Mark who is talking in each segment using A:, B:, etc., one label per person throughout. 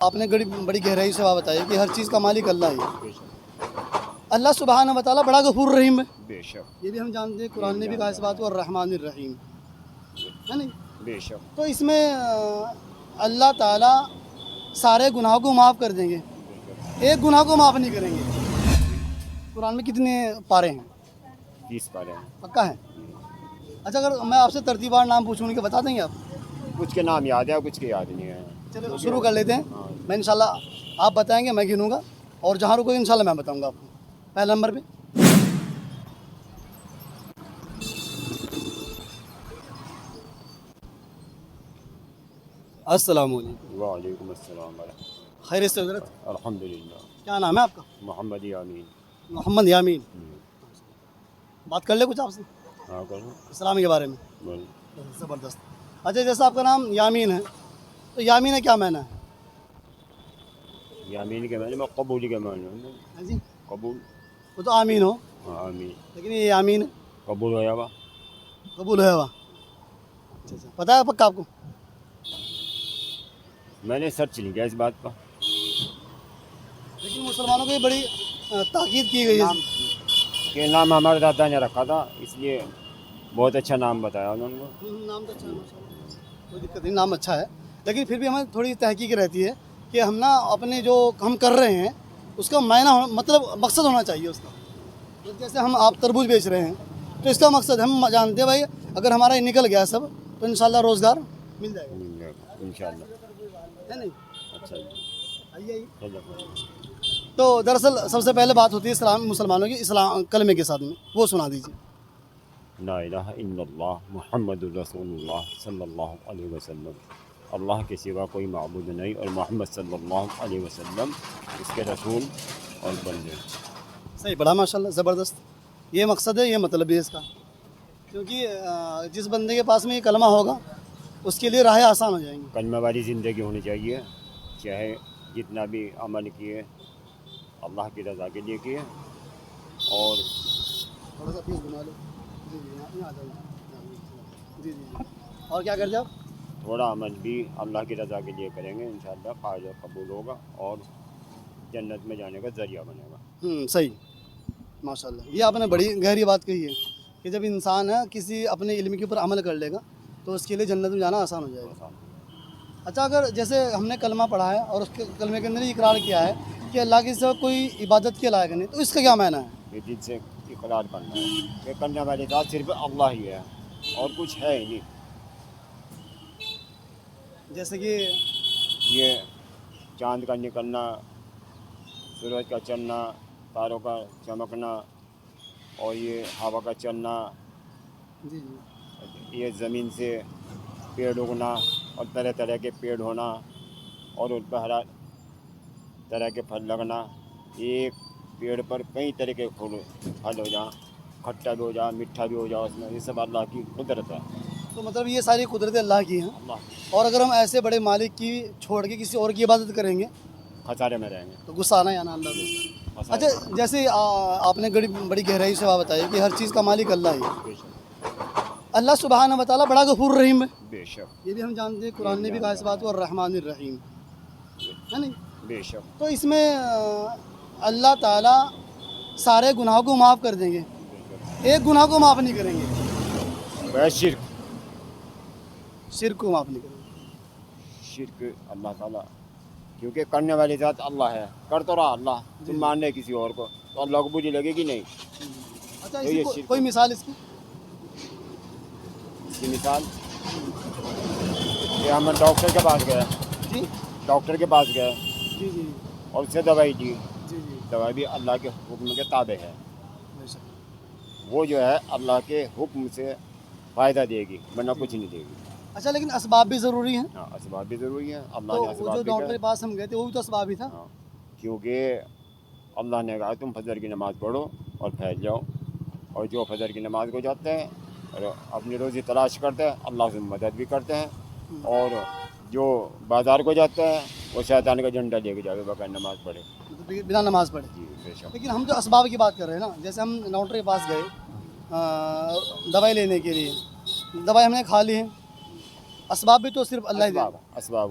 A: آپ نے بڑی گہرائی سے بات بتائی کہ ہر چیز کا مالک اللہ ہے. اللہ سبحانہ و تعالیٰ بڑا غفور رحیم ہے.
B: بے شک
A: یہ بھی ہم جانتے ہیں, قرآن نے بھی کہا اس بات کو, الرحمن الرحیم ہے نہیں.
B: بے شک
A: تو اس میں اللہ تعالیٰ سارے گناہوں کو معاف کر دیں گے, ایک گناہ کو معاف نہیں کریں گے. قرآن میں کتنے پارے ہیں؟
B: 30 پارے ہیں.
A: پکا ہے. اچھا, اگر میں آپ سے ترتیب وار نام پوچھوں گی بتا دیں گے آپ؟
B: کچھ کے نام یاد ہے, کچھ کے یاد نہیں ہے.
A: چلو شروع کر لیتے ہیں. میں انشاءاللہ آپ بتائیں گے, میں گنوں گا, اور جہاں رکو گے انشاءاللہ میں بتاؤں گا آپ کو. پہلا نمبر پہ السلام علیکم.
B: وعلیکم السلام ورحمۃ.
A: خیریت سے حضرت؟
B: الحمدللہ.
A: کیا نام ہے آپ کا؟
B: محمد یامین.
A: محمد یامین. بات کر لیں کچھ آپ سے
B: ہاں کرو.
A: اسلام کے بارے میں.
B: بول.
A: زبردست. اچھا, جیسا آپ کا نام یامین ہے, تو یامین ہے کیا معنی ہے؟
B: یامین کے معنی میں قبول کے معنی ہے.
A: ہاں جی,
B: قبول.
A: وہ تو آمین ہو,
B: ہاں آمین.
A: لیکن یہ یامین ہے,
B: قبول ہو جاوا.
A: قبول ہے ہوا. اچھا, پتہ ہے پکا آپ کو؟
B: میں نے سرچ نہیں کیا اس بات کا.
A: لیکن مسلمانوں کو یہ بڑی تاکید کی گئی ہے
B: کہ نام ہمارے دادا نے رکھا تھا, اس لیے بہت اچھا نام بتایا انہوں نے.
A: نام تو اچھا ہے, کوئی دقت نہیں, نام اچھا ہے, لیکن پھر بھی ہمیں تھوڑی تحقیق رہتی ہے کہ ہم نا اپنے جو ہم کر رہے ہیں اس کا معنی مطلب مقصد ہونا چاہیے اس کا. جیسے ہم آپ تربوز بیچ رہے ہیں تو اس کا مقصد ہم جانتے ہیں بھائی, اگر ہمارا یہ نکل گیا سب تو انشاءاللہ روزگار مل جائے گا.
B: انشاءاللہ.
A: ہے نہیں؟
B: اچھا جی.
A: آئیے.
B: چلو.
A: تو دراصل سب سے پہلے بات ہوتی ہے اسلام, مسلمانوں کی اسلام کلمے کے ساتھ میں, وہ سنا دیجیے.
B: لا الہ الا اللہ محمد الرسول اللہ صلی اللہ علیہ وسلم. اللہ کے سوا کوئی معبود نہیں, اور محمد صلی اللہ علیہ وسلم اس کے رسول اور بندے.
A: صحیح پڑھا ماشاءاللہ, زبردست. یہ مقصد ہے, یہ مطلب بھی ہے اس کا, کیونکہ جس بندے کے پاس میں یہ کلمہ ہوگا اس کے لیے راہیں آسان ہو جائیں گی.
B: کلمہ والی زندگی ہونی چاہیے, چاہے جتنا بھی عمل کیے اللہ کی رضا کے لیے کیے. اور
A: تھوڑا سا پیس بنا لو. جی جی, یہاں آ جائیں. جی جی, اور کیا کرتے آپ؟
B: تھوڑا عمل بھی اللہ کی رضا کے لیے کریں گے, انشاءاللہ قابل قبول ہوگا اور جنت میں جانے کا ذریعہ بنے گا.
A: صحیح ماشاءاللہ. یہ آپ نے بڑی گہری بات کہی ہے کہ جب انسان ہے کسی اپنے علم کے اوپر عمل کر لے گا تو اس کے لیے جنت میں جانا آسان ہو جائے گا. اچھا, اگر جیسے ہم نے کلمہ پڑھا ہے اور اس کے کلمے کے اندر یہ اقرار کیا ہے کہ اللہ کے سوا کوئی عبادت کے لائق نہیں, تو اس کا کیا معنی ہے؟
B: یہ دل سے اقرار کرنا ہے کہ کرنے والی ذات صرف اللہ ہی ہے اور کچھ ہے ہی نہیں.
A: جیسے کہ
B: یہ چاند کا نکلنا, سورج کا چلنا, تاروں کا چمکنا, اور یہ ہوا کا چلنا,
A: جی جی,
B: یہ زمین سے پیڑ اگنا اور طرح طرح کے پیڑ ہونا اور ان پر ہر طرح کے پھل لگنا. ایک پیڑ پر کئی طرح کے پھل ہو جائیں, کھٹا بھی ہو جائے, میٹھا بھی ہو جائے, اس میں یہ سب اللہ کی قدرت ہے.
A: تو مطلب یہ ساری قدرتیں اللہ کی ہیں,
B: اللہ
A: اور اگر ہم ایسے بڑے مالک کی چھوڑ کے کسی اور کی عبادت کریں گے
B: خسارے میں رہیں گے.
A: تو غصہ آنا یا نا اللہ کو. اچھا, جیسے آپ نے بڑی گہرائی سے بات بتائی کہ ہر چیز کا مالک اللہ ہی ہے.
B: بے شک.
A: اللہ سبحانہ و تعالیٰ بڑا غفور رحیم ہے.
B: بے شک.
A: یہ بھی ہم جانتے ہیں, قرآن نے بھی کہا اس بات کو, الرحمن الرحیم ہے نہیں.
B: بے شک.
A: تو اس میں اللہ تعالیٰ سارے گناہوں کو معاف کر دیں گے, ایک گناہ کو معاف نہیں کریں گے.
B: شرک.
A: شرک کو معاف نہیں کریں گے.
B: شرک اللہ تعالیٰ, کیونکہ کرنے والی ذات اللہ ہے, کر تو رہا اللہ, تم ماننے کسی اور کو تو اللہ کو بری لگے گی نہیں.
A: اچھا, اس کی کوئی مثال اس کی؟
B: اس کی مثال کہ ہم ڈاکٹر کے پاس گئے,
A: جی
B: ڈاکٹر کے پاس گئے
A: جی جی
B: اور اسے دوائی دی.
A: جی جی,
B: دوائی بھی اللہ کے حکم کے تابع ہے.
A: بے شک.
B: وہ جو ہے اللہ کے حکم سے فائدہ دے گی, ورنہ کچھ نہیں دے گی.
A: اچھا, لیکن اسباب بھی ضروری ہیں.
B: ہاں, اسباب بھی ضروری ہیں. اللہ
A: تو
B: نے
A: وہ
B: اسباب
A: جو
B: بھی
A: ڈاکٹر کے پاس ہم گئے تھے وہ بھی تو اسباب ہی تھا.
B: ہاں, کیونکہ اللہ نے کہا تم فجر کی نماز پڑھو اور پھیل جاؤ, اور جو فجر کی نماز کو جاتے ہیں اور اپنی روزی تلاش کرتے ہیں اللہ سے مدد بھی کرتے ہیں, اور جو بازار کو جاتے ہیں وہ شیطان کا جھنڈا لے کے جائے بغیر نماز پڑھے,
A: بنا نماز پڑھے.
B: جی بے شک.
A: لیکن ہم جو اسباب کی بات کر رہے ہیں نا, جیسے ہم ڈاکٹر کے پاس گئے دوائی لینے کے لیے, دوائی ہم نے کھا لی ہے, اسباب بھی تو صرف اللہ ہی دے.
B: اسباب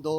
A: 2,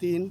A: 3,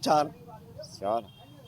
A: 4,
B: 4,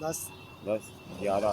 A: 10,
B: 10, 11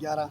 A: 11,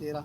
A: 13,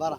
A: 12,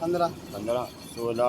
A: 15,
B: 15, 16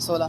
A: 16।